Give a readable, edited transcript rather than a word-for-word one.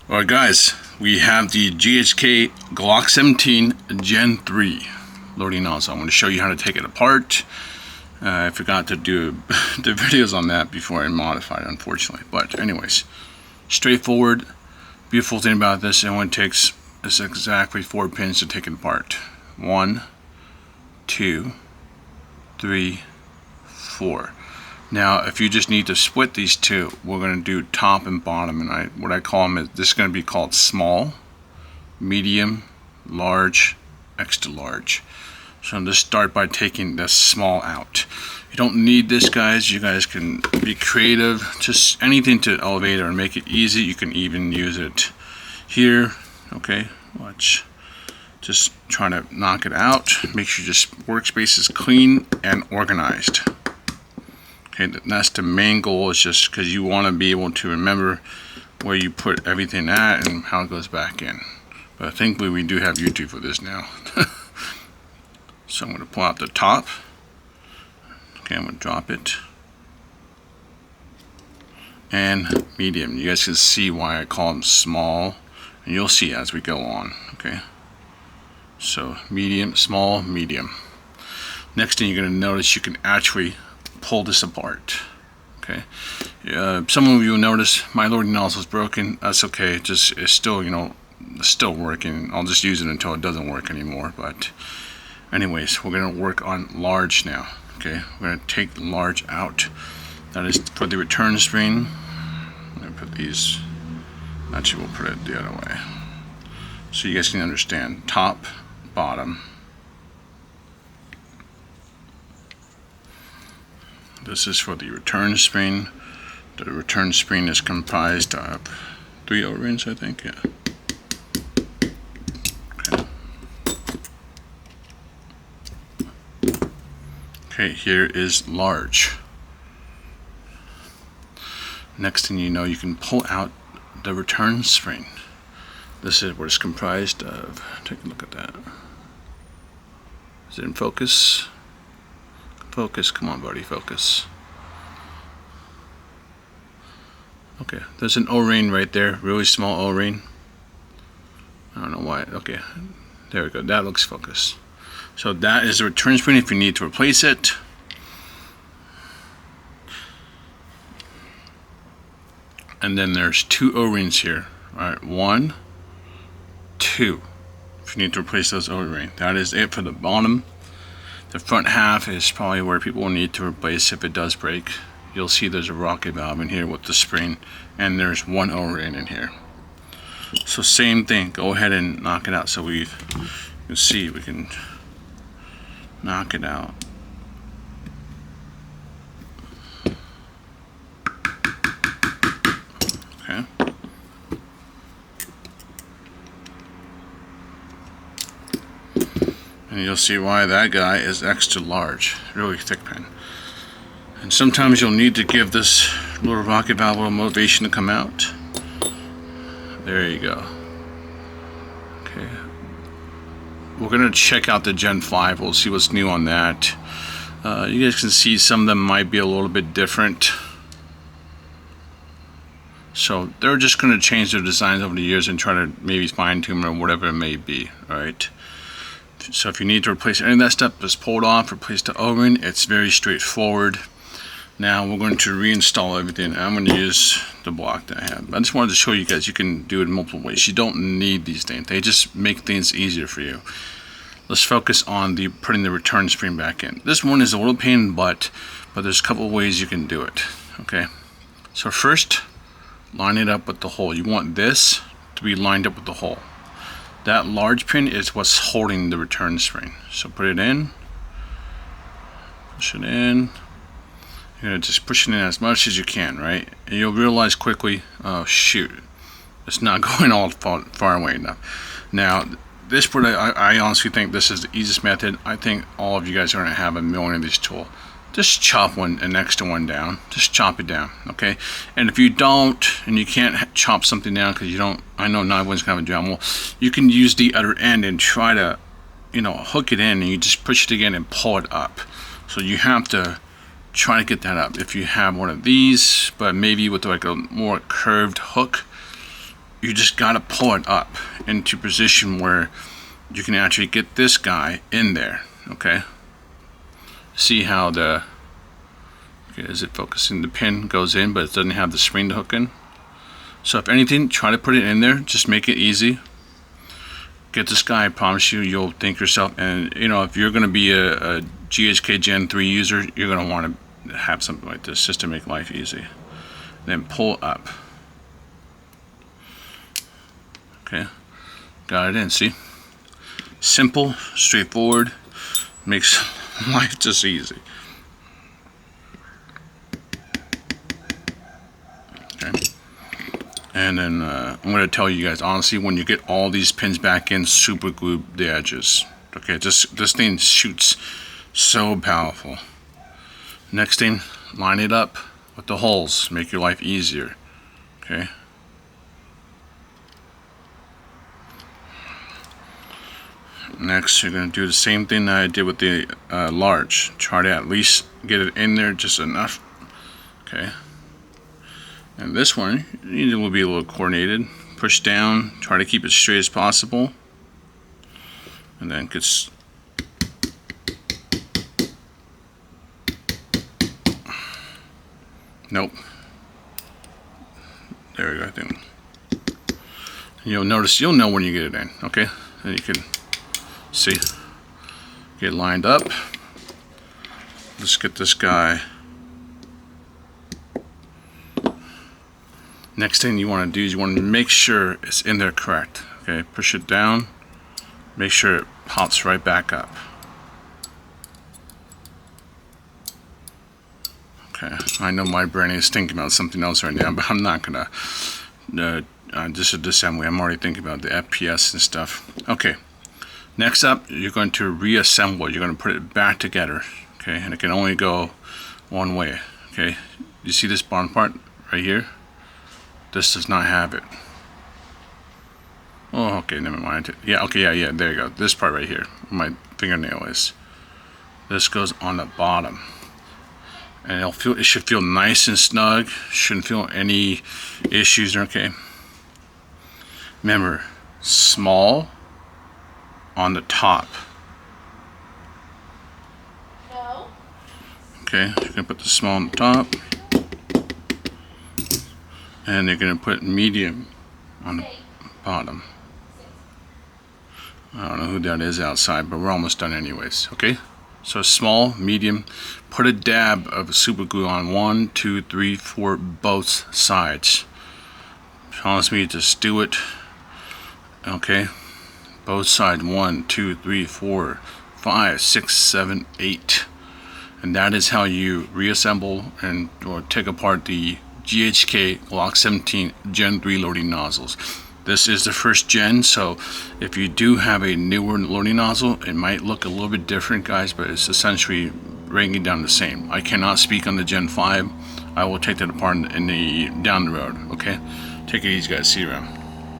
Alright guys, we have the GHK Glock 17 Gen 3 loading nozzle. I'm going to show you how to take it apart. I forgot to do the videos on that before I modified it, unfortunately. But anyways, straightforward. Beautiful thing about this, it only takes exactly 4 pins to take it apart. 1, 2, 3, 4. Now, if you just need to split these two, we're going to do top and bottom, and what I call them is this is going to be called small, medium, large, extra large. So I'm just start by taking the small out. You don't need this, guys. You guys can be creative. Just anything to elevate it or make it easy. You can even use it here. Okay, watch. Just trying to knock it out. Make sure your workspace is clean and organized. Okay, that's the main goal, is just because you want to be able to remember where you put everything at and how it goes back in. But thankfully we do have YouTube for this now. So I'm going to pull out the top. Okay, I'm going to drop it. And medium. You guys can see why I call them small, and you'll see as we go on. Okay, so medium, small, medium. Next thing you're going to notice, you can actually pull this apart. Okay, some of you will notice my loading nozzle is broken. That's okay. It's still, still working. I'll just use it until it doesn't work anymore. But anyways, we're gonna work on large now. Okay, we're gonna take the large out. That is for the return spring. I'm gonna put these. Actually, we'll put it the other way so you guys can understand. Top, bottom. This is for the return spring. The return spring is comprised of 3 O-rings, I think. Yeah. Okay, here is large. Next thing you know, you can pull out the return spring. This is what it's comprised of. Take a look at that. Is it in focus? Focus, come on buddy, focus. Okay, there's an O-ring right there, really small O-ring. I don't know why. Okay, there we go, that looks focused. So that is the return spring if you need to replace it. And then there's 2 O-rings here. Alright, 1, 2. If you need to replace those O-rings. That is it for the bottom. The front half is probably where people will need to replace if it does break. You'll see there's a rocket valve in here with the spring, and there's 1 O-ring in here. So same thing, go ahead and knock it out. So you can see we can knock it out. Okay. And you'll see why that guy is extra large, really thick pen. And sometimes you'll need to give this little rocket valve a little motivation to come out. There you go. Okay. We're going to check out the Gen 5. We'll see what's new on that. You guys can see some of them might be a little bit different. So they're just going to change their designs over the years and try to maybe fine tune or whatever it may be. Alright. So if you need to replace any of that stuff, just pull it off, replace the O-ring. It's very straightforward. Now we're going to reinstall everything. I'm going to use the block that I have. I just wanted to show you guys you can do it in multiple ways. You don't need these things. They just make things easier for you. Let's focus on putting the return spring back in. This one is a little pain in the butt, but there's a couple of ways you can do it. Okay. So first, line it up with the hole. You want this to be lined up with the hole. That large pin is what's holding the return spring. So put it in, push it in. You're gonna just push it in as much as you can, right? And you'll realize quickly, oh shoot, it's not going all far away enough. Now, this part, I honestly think this is the easiest method. I think all of you guys are gonna have a million of these tools. Just chop an extra one down. Just chop it down, okay? And if you don't, and you can't chop something down because you don't, I know not everyone's gonna have a Dremel, you can use the other end and try to, hook it in, and you just push it again and pull it up. So you have to try to get that up. If you have one of these, but maybe with like a more curved hook, you just gotta pull it up into position where you can actually get this guy in there. Okay, see how the, okay, is it focusing? The pin goes in, but it doesn't have the spring to hook in. So if anything, try to put it in there. Just make it easy. Get this guy. I promise you, you'll thank yourself. And you know, if you're going to be a GHK Gen 3 user, you're going to want to have something like this just to make life easy. Then pull up. Okay, got it in. See, simple, straightforward, makes life just easy. Okay. And then I'm going to tell you guys honestly, when you get all these pins back in, super glue the edges. Okay, just this thing shoots so powerful. Next thing, line it up with the holes, make your life easier. Okay. Next, you're going to do the same thing that I did with the large. Try to at least get it in there just enough. Okay. And this one, it will be a little coordinated. Push down, try to keep it straight as possible. And then gets. Nope. There we go, I think. You'll notice, you'll know when you get it in, okay? And you can see, get lined up. Let's get this guy. Next thing you want to do is you want to make sure it's in there correct. Okay, push it down, make sure it pops right back up. Okay, I know my brain is thinking about something else right now, but I'm not gonna. Just a disassembly. I'm already thinking about the FPS and stuff. Okay, next up, you're going to reassemble. You're going to put it back together. Okay, and it can only go one way. Okay, you see this bottom part right here? This does not have it. Oh, okay, never mind. Yeah, okay, yeah, there you go. This part right here, where my fingernail is. This goes on the bottom. And it should feel nice and snug. Shouldn't feel any issues, okay? Remember, small on the top. No. Okay, you're gonna put the small on the top. And you're going to put medium on the bottom. I don't know who that is outside, but we're almost done anyways, okay? So small, medium, put a dab of super glue on 1, 2, 3, 4, both sides. Promise me, just do it, okay? Both sides, 1, 2, 3, 4, 5, 6, 7, 8. And that is how you reassemble and or take apart the GHK Glock 17 Gen 3 loading nozzles. This is the first gen, so if you do have a newer loading nozzle, it might look a little bit different, guys, but it's essentially breaking down the same. I cannot speak on the Gen 5. I will take that apart in the down the road, okay? Take it easy, guys. See you around.